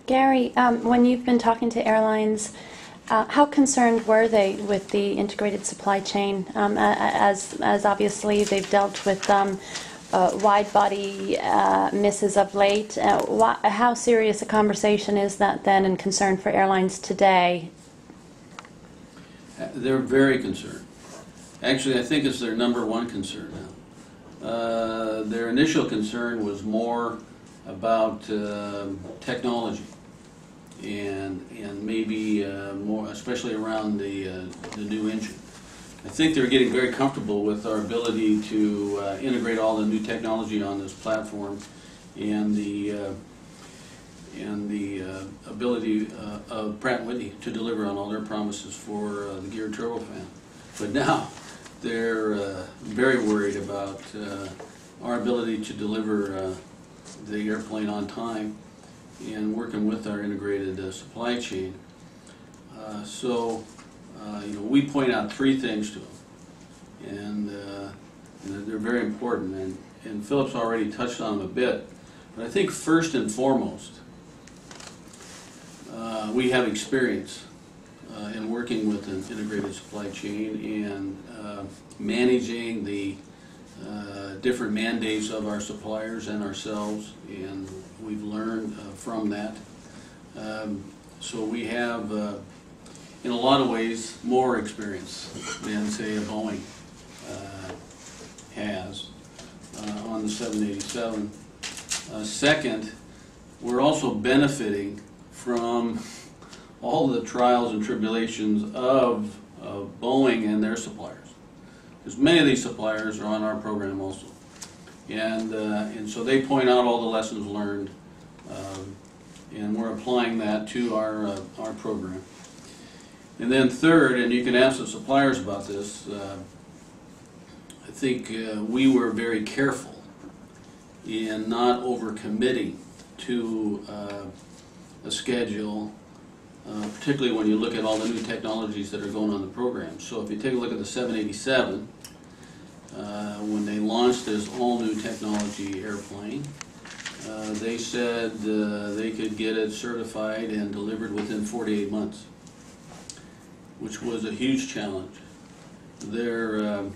Gary, when you've been talking to airlines, how concerned were they with the integrated supply chain, as obviously they've dealt with wide-body misses of late? How serious a conversation is that then, and concern for airlines today? They're very concerned. Actually, I think it's their number one concern now. Their initial concern was more about technology, and maybe more, especially around the new engine. I think they're getting very comfortable with our ability to integrate all the new technology on this platform, and the ability of Pratt & Whitney to deliver on all their promises for the geared turbofan. But now they're very worried about our ability to deliver the airplane on time and working with our integrated supply chain. We point out three things to them, and they're very important. And Philip's already touched on them a bit, but I think first and foremost, we have experience in working with an integrated supply chain and managing the different mandates of our suppliers and ourselves, and we've learned from that. So we have, in a lot of ways, more experience than, say, a Boeing has on the 787. Second, we're also benefiting from all the trials and tribulations of Boeing and their suppliers, because many of these suppliers are on our program also, and so they point out all the lessons learned, and we're applying that to our program. And then third, and you can ask the suppliers about this, I think we were very careful in not overcommitting to a schedule, particularly when you look at all the new technologies that are going on the program. So if you take a look at the 787, when they launched this all-new technology airplane, they said they could get it certified and delivered within 48 months, which was a huge challenge. Their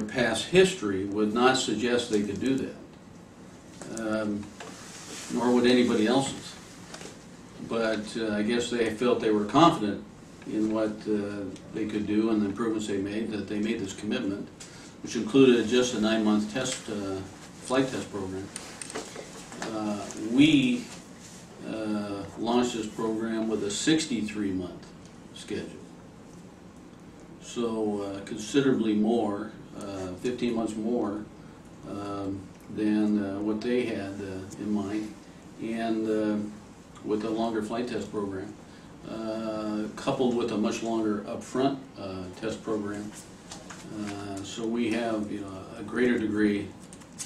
past history would not suggest they could do that, nor would anybody else's. But I guess they felt they were confident in what they could do and the improvements they made, that they made this commitment, which included just a 9-month flight test program. We launched this program with a 63-month schedule. So considerably more, 15 months more than what they had in mind, and with a longer flight test program, coupled with a much longer upfront test program. So we have, a greater degree,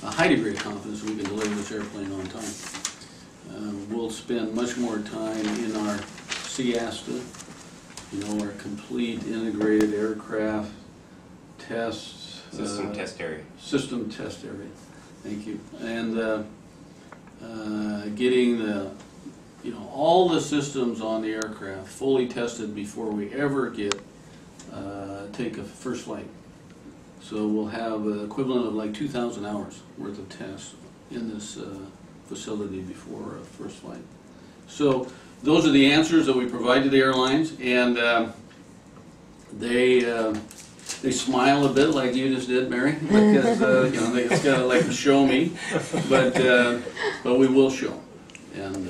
a high degree of confidence we can deliver this airplane on time. We'll spend much more time in our CASTA, our complete integrated aircraft tests. System test area. System test area, thank you. And getting all the systems on the aircraft fully tested before we ever take a first flight. So we'll have the equivalent of like 2,000 hours worth of tests in this facility before first flight. So those are the answers that we provide to the airlines, and they smile a bit like you just did, Mary, because it's kind of like a show me, but we will show them, and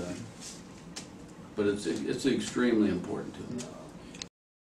but it's extremely important to them.